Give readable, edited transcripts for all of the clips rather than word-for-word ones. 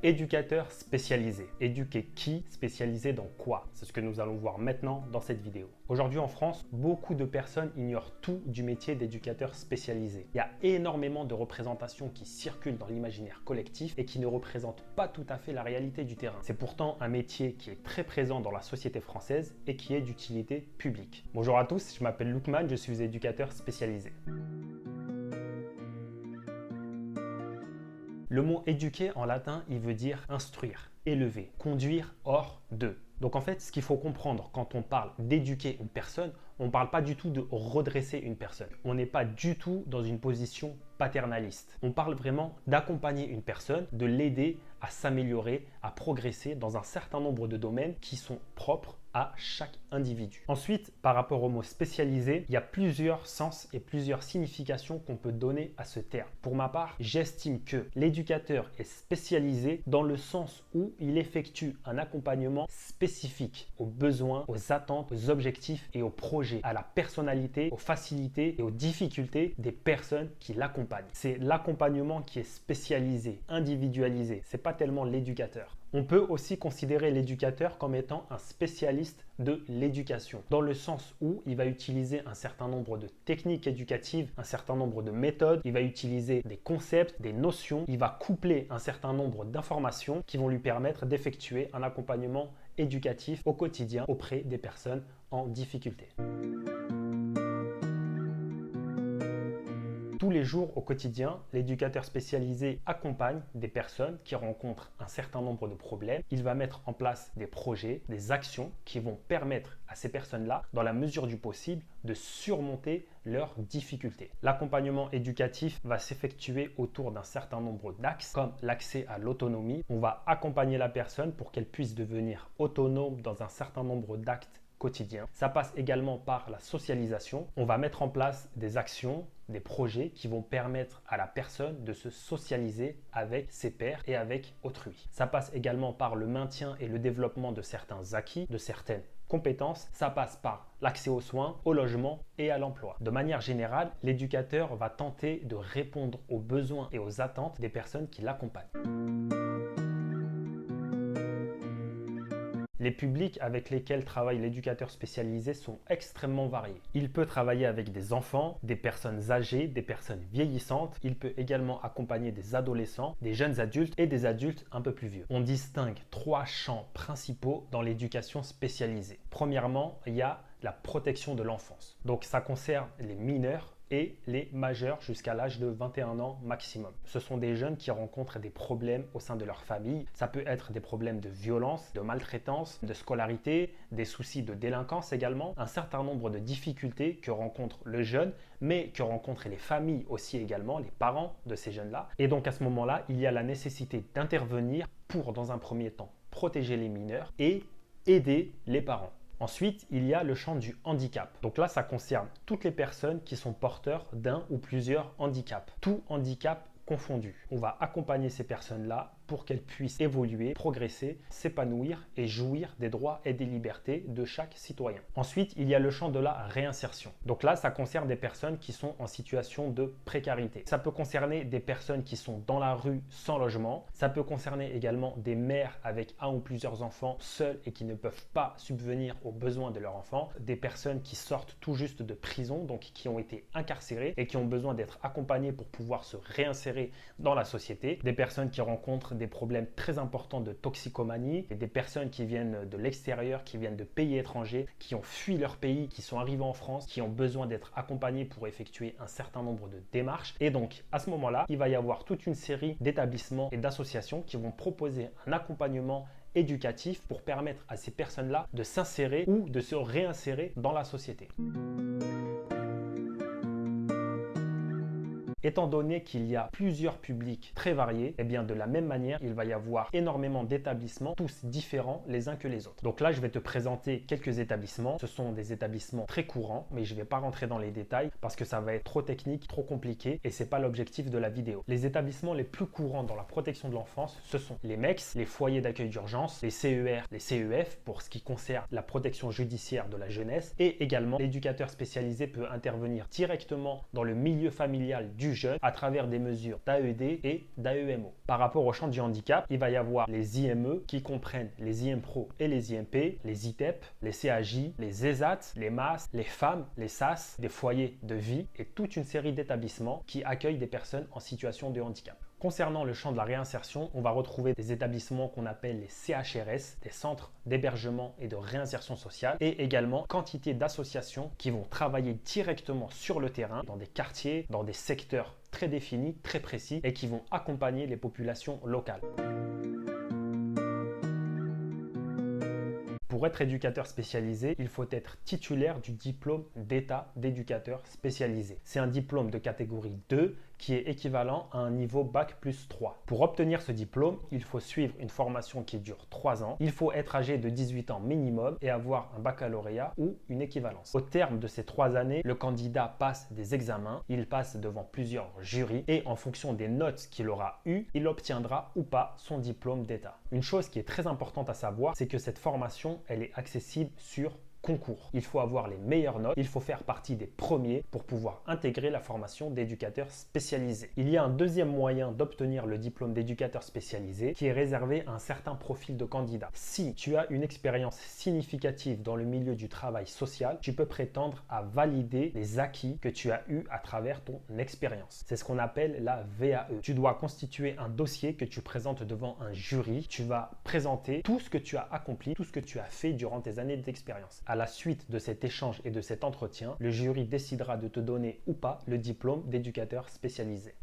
Éducateur spécialisé. Éduquer qui? Spécialisé dans quoi? C'est ce que nous allons voir maintenant dans cette vidéo. Aujourd'hui en France, beaucoup de personnes ignorent tout du métier d'éducateur spécialisé. Il y a énormément de représentations qui circulent dans l'imaginaire collectif et qui ne représentent pas tout à fait la réalité du terrain. C'est pourtant un métier qui est très présent dans la société française et qui est d'utilité publique. Bonjour à tous, je m'appelle Loukman, je suis éducateur spécialisé. Le mot éduquer en latin, il veut dire instruire, élever, conduire hors de. Donc en fait, ce qu'il faut comprendre quand on parle d'éduquer une personne, on ne parle pas du tout de redresser une personne. On n'est pas du tout dans une position paternaliste. On parle vraiment d'accompagner une personne, de l'aider à s'améliorer, à progresser dans un certain nombre de domaines qui sont propres à chaque individu. Ensuite, par rapport au mot spécialisé, il y a plusieurs sens et plusieurs significations qu'on peut donner à ce terme. Pour ma part, j'estime que l'éducateur est spécialisé dans le sens où il effectue un accompagnement spécifique aux besoins, aux attentes, aux objectifs et aux projets, à la personnalité, aux facilités et aux difficultés des personnes qui l'accompagnent. C'est l'accompagnement qui est spécialisé, individualisé. C'est pas tellement l'éducateur. On peut aussi considérer l'éducateur comme étant un spécialiste de l'éducation, dans le sens où il va utiliser un certain nombre de techniques éducatives, un certain nombre de méthodes, il va utiliser des concepts, des notions, il va coupler un certain nombre d'informations qui vont lui permettre d'effectuer un accompagnement éducatif au quotidien auprès des personnes en difficulté. Tous les jours au quotidien, l'éducateur spécialisé accompagne des personnes qui rencontrent un certain nombre de problèmes. Il va mettre en place des projets, des actions qui vont permettre à ces personnes-là, dans la mesure du possible, de surmonter leurs difficultés. L'accompagnement éducatif va s'effectuer autour d'un certain nombre d'axes, comme l'accès à l'autonomie. On va accompagner la personne pour qu'elle puisse devenir autonome dans un certain nombre d'actes quotidien. Ça passe également par la socialisation. On va mettre en place des actions, des projets qui vont permettre à la personne de se socialiser avec ses pairs et avec autrui. Ça passe également par le maintien et le développement de certains acquis, de certaines compétences. Ça passe par l'accès aux soins, au logement et à l'emploi. De manière générale, l'éducateur va tenter de répondre aux besoins et aux attentes des personnes qui l'accompagnent. Les publics avec lesquels travaille l'éducateur spécialisé sont extrêmement variés. Il peut travailler avec des enfants, des personnes âgées, des personnes vieillissantes. Il peut également accompagner des adolescents, des jeunes adultes et des adultes un peu plus vieux. On distingue trois champs principaux dans l'éducation spécialisée. Premièrement, il y a la protection de l'enfance. Donc ça concerne les mineurs et les majeurs jusqu'à l'âge de 21 ans maximum. Ce sont des jeunes qui rencontrent des problèmes au sein de leur famille. Ça peut être des problèmes de violence, de maltraitance, de scolarité, des soucis de délinquance également, un certain nombre de difficultés que rencontre le jeune, mais que rencontrent les familles aussi également, les parents de ces jeunes-là. Et donc à ce moment-là, il y a la nécessité d'intervenir pour, dans un premier temps, protéger les mineurs et aider les parents. Ensuite, il y a le champ du handicap. Donc là, ça concerne toutes les personnes qui sont porteurs d'un ou plusieurs handicaps. Tout handicap confondu. On va accompagner ces personnes-là pour qu'elles puissent évoluer, progresser, s'épanouir et jouir des droits et des libertés de chaque citoyen. Ensuite, il y a le champ de la réinsertion. Donc là, ça concerne des personnes qui sont en situation de précarité. Ça peut concerner des personnes qui sont dans la rue sans logement. Ça peut concerner également des mères avec un ou plusieurs enfants seuls et qui ne peuvent pas subvenir aux besoins de leurs enfants. Des personnes qui sortent tout juste de prison, donc qui ont été incarcérées et qui ont besoin d'être accompagnées pour pouvoir se réinsérer dans la société. Des personnes qui rencontrent des problèmes très importants de toxicomanie et des personnes qui viennent de l'extérieur, qui viennent de pays étrangers, qui ont fui leur pays, qui sont arrivés en France, qui ont besoin d'être accompagnés pour effectuer un certain nombre de démarches. Et donc, à ce moment-là, il va y avoir toute une série d'établissements et d'associations qui vont proposer un accompagnement éducatif pour permettre à ces personnes-là de s'insérer ou de se réinsérer dans la société. Étant donné qu'il y a plusieurs publics très variés, et bien de la même manière, il va y avoir énormément d'établissements, tous différents les uns que les autres. Donc là, je vais te présenter quelques établissements. Ce sont des établissements très courants, mais je ne vais pas rentrer dans les détails parce que ça va être trop technique, trop compliqué et ce n'est pas l'objectif de la vidéo. Les établissements les plus courants dans la protection de l'enfance, ce sont les MEX, les foyers d'accueil d'urgence, les CER, les CEF pour ce qui concerne la protection judiciaire de la jeunesse et également l'éducateur spécialisé peut intervenir directement dans le milieu familial du du jeune à travers des mesures d'AED et d'AEMO. Par rapport au champ du handicap, il va y avoir les IME qui comprennent les IMPRO et les IMP, les ITEP, les CAJ, les ESAT, les MAS, les femmes, les SAS, des foyers de vie et toute une série d'établissements qui accueillent des personnes en situation de handicap. Concernant le champ de la réinsertion, on va retrouver des établissements qu'on appelle les CHRS, des centres d'hébergement et de réinsertion sociale, et également quantité d'associations qui vont travailler directement sur le terrain, dans des quartiers, dans des secteurs très définis, très précis, et qui vont accompagner les populations locales. Pour être éducateur spécialisé, il faut être titulaire du diplôme d'État d'éducateur spécialisé. C'est un diplôme de catégorie 2 qui est équivalent à un niveau Bac plus 3. Pour obtenir ce diplôme, il faut suivre une formation qui dure 3 ans. Il faut être âgé de 18 ans minimum et avoir un baccalauréat ou une équivalence. Au terme de ces 3 années, le candidat passe des examens, il passe devant plusieurs jurys et en fonction des notes qu'il aura eues, il obtiendra ou pas son diplôme d'État. Une chose qui est très importante à savoir, c'est que cette formation, elle est accessible sur concours. Il faut avoir les meilleures notes, il faut faire partie des premiers pour pouvoir intégrer la formation d'éducateur spécialisé. Il y a un deuxième moyen d'obtenir le diplôme d'éducateur spécialisé qui est réservé à un certain profil de candidat. Si tu as une expérience significative dans le milieu du travail social, tu peux prétendre à valider les acquis que tu as eus à travers ton expérience. C'est ce qu'on appelle la VAE. Tu dois constituer un dossier que tu présentes devant un jury. Tu vas présenter tout ce que tu as accompli, tout ce que tu as fait durant tes années d'expérience. À la suite de cet échange et de cet entretien, le jury décidera de te donner ou pas le diplôme d'éducateur spécialisé.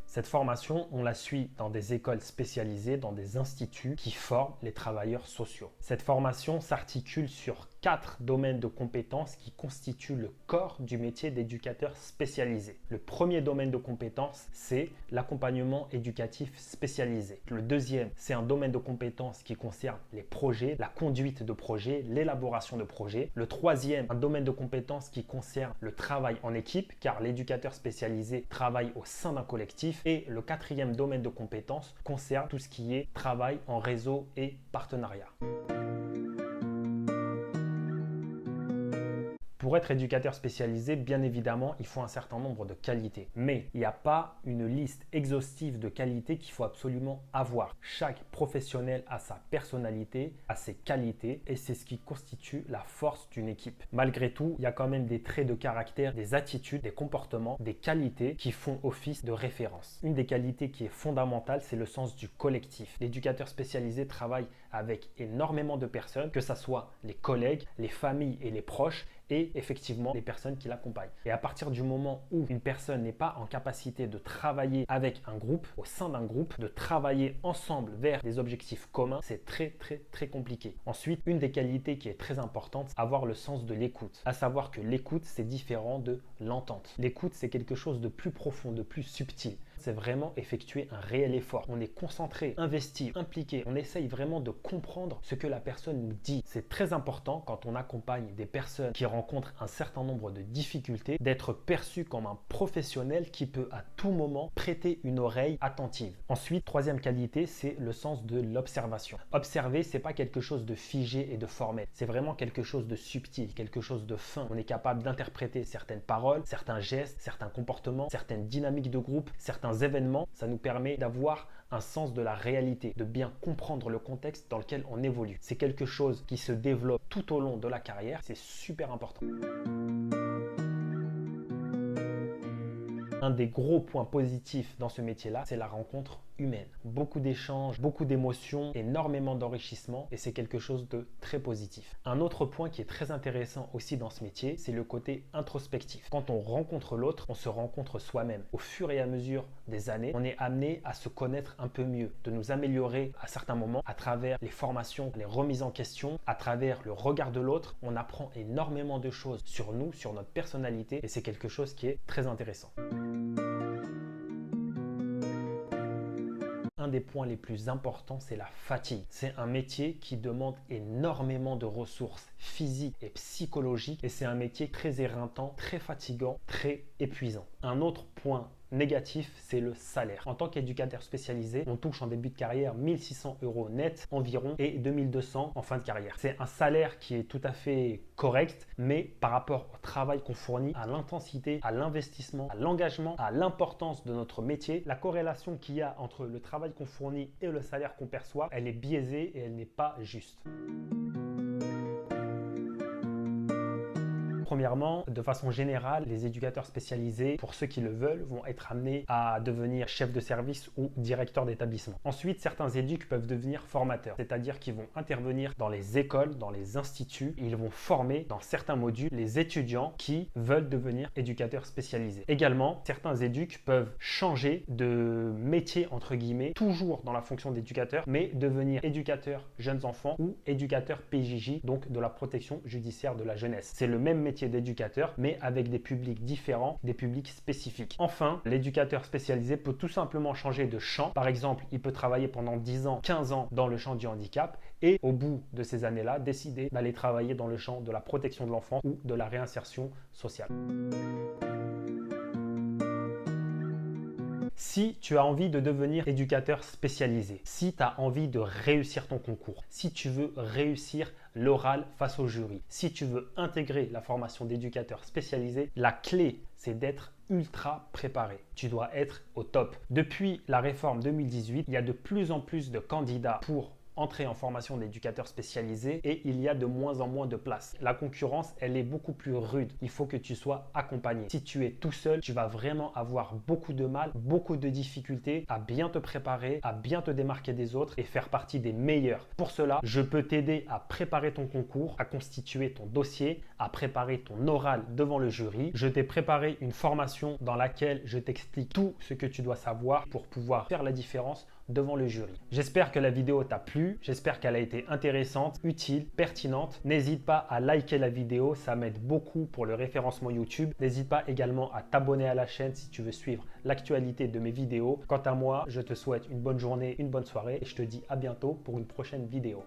Cette formation, on la suit dans des écoles spécialisées, dans des instituts qui forment les travailleurs sociaux. Cette formation s'articule sur 4 domaines de compétences qui constituent le corps du métier d'éducateur spécialisé. Le premier domaine de compétences, c'est l'accompagnement éducatif spécialisé. Le deuxième, c'est un domaine de compétences qui concerne les projets, la conduite de projets, l'élaboration de projets. Le troisième, un domaine de compétences qui concerne le travail en équipe, car l'éducateur spécialisé travaille au sein d'un collectif. Et le quatrième domaine de compétences concerne tout ce qui est travail en réseau et partenariat. Pour être éducateur spécialisé, bien évidemment, il faut un certain nombre de qualités. Mais il n'y a pas une liste exhaustive de qualités qu'il faut absolument avoir. Chaque professionnel a sa personnalité, a ses qualités et c'est ce qui constitue la force d'une équipe. Malgré tout, il y a quand même des traits de caractère, des attitudes, des comportements, des qualités qui font office de référence. Une des qualités qui est fondamentale, c'est le sens du collectif. L'éducateur spécialisé travaille avec énormément de personnes, que ce soit les collègues, les familles et les proches, et effectivement les personnes qui l'accompagnent. Et à partir du moment où une personne n'est pas en capacité de travailler avec un groupe, au sein d'un groupe, de travailler ensemble vers des objectifs communs, c'est très compliqué. Ensuite, une des qualités qui est très importante, c'est avoir le sens de l'écoute. À savoir que l'écoute, c'est différent de l'entente. L'écoute, c'est quelque chose de plus profond, de plus subtil. C'est vraiment effectuer un réel effort. On est concentré, investi, impliqué. On essaye vraiment de comprendre ce que la personne nous dit. C'est très important quand on accompagne des personnes qui rencontrent un certain nombre de difficultés, d'être perçu comme un professionnel qui peut à tout moment prêter une oreille attentive. Ensuite, troisième qualité, c'est le sens de l'observation. Observer, c'est pas quelque chose de figé et de formel. C'est vraiment quelque chose de subtil, quelque chose de fin. On est capable d'interpréter certaines paroles, certains gestes, certains comportements, certaines dynamiques de groupe, certains événements. Ça nous permet d'avoir un sens de la réalité, de bien comprendre le contexte dans lequel on évolue. C'est quelque chose qui se développe tout au long de la carrière. C'est super important. Un des gros points positifs dans ce métier-là, c'est la rencontre humaine. Beaucoup d'échanges, beaucoup d'émotions, énormément d'enrichissement et c'est quelque chose de très positif. Un autre point qui est très intéressant aussi dans ce métier, c'est le côté introspectif. Quand on rencontre l'autre, on se rencontre soi-même. Au fur et à mesure des années, on est amené à se connaître un peu mieux, de nous améliorer à certains moments à travers les formations, les remises en question, à travers le regard de l'autre. On apprend énormément de choses sur nous, sur notre personnalité et c'est quelque chose qui est très intéressant. Un des points les plus importants, c'est la fatigue. C'est un métier qui demande énormément de ressources physiques et psychologiques et c'est un métier très éreintant, très fatigant, très épuisant. Un autre point négatif, c'est le salaire. En tant qu'éducateur spécialisé, on touche en début de carrière 1 600 € net environ et 2 200 en fin de carrière. C'est un salaire qui est tout à fait correct, mais par rapport au travail qu'on fournit, à l'intensité, à l'investissement, à l'engagement, à l'importance de notre métier, la corrélation qu'il y a entre le travail qu'on fournit et le salaire qu'on perçoit, elle est biaisée et elle n'est pas juste. Premièrement, de façon générale, les éducateurs spécialisés, pour ceux qui le veulent, vont être amenés à devenir chef de service ou directeur d'établissement. Ensuite, certains éducs peuvent devenir formateurs, c'est-à-dire qu'ils vont intervenir dans les écoles, dans les instituts, et ils vont former dans certains modules les étudiants qui veulent devenir éducateurs spécialisés. Également, certains éducs peuvent changer de métier, entre guillemets, toujours dans la fonction d'éducateur, mais devenir éducateur jeunes enfants ou éducateur PJJ, donc de la protection judiciaire de la jeunesse. C'est le même métier d'éducateur, mais avec des publics différents, des publics spécifiques. Enfin, l'éducateur spécialisé peut tout simplement changer de champ. Par exemple, il peut travailler pendant 10 ans, 15 ans dans le champ du handicap et au bout de ces années-là, décider d'aller travailler dans le champ de la protection de l'enfant ou de la réinsertion sociale. Si tu as envie de devenir éducateur spécialisé, si tu as envie de réussir ton concours, si tu veux réussir l'oral face au jury, si tu veux intégrer la formation d'éducateur spécialisé, la clé, c'est d'être ultra préparé. Tu dois être au top. Depuis la réforme 2018, il y a de plus en plus de candidats pour entrer en formation d'éducateur spécialisé et il y a de moins en moins de places. La concurrence, elle est beaucoup plus rude. Il faut que tu sois accompagné. Si tu es tout seul, tu vas vraiment avoir beaucoup de mal, beaucoup de difficultés à bien te préparer, à bien te démarquer des autres et faire partie des meilleurs. Pour cela, je peux t'aider à préparer ton concours, à constituer ton dossier, à préparer ton oral devant le jury. Je t'ai préparé une formation dans laquelle je t'explique tout ce que tu dois savoir pour pouvoir faire la différence devant le jury. J'espère que la vidéo t'a plu, j'espère qu'elle a été intéressante, utile, pertinente. N'hésite pas à liker la vidéo, ça m'aide beaucoup pour le référencement YouTube. N'hésite pas également à t'abonner à la chaîne si tu veux suivre l'actualité de mes vidéos. Quant à moi, je te souhaite une bonne journée, une bonne soirée et je te dis à bientôt pour une prochaine vidéo.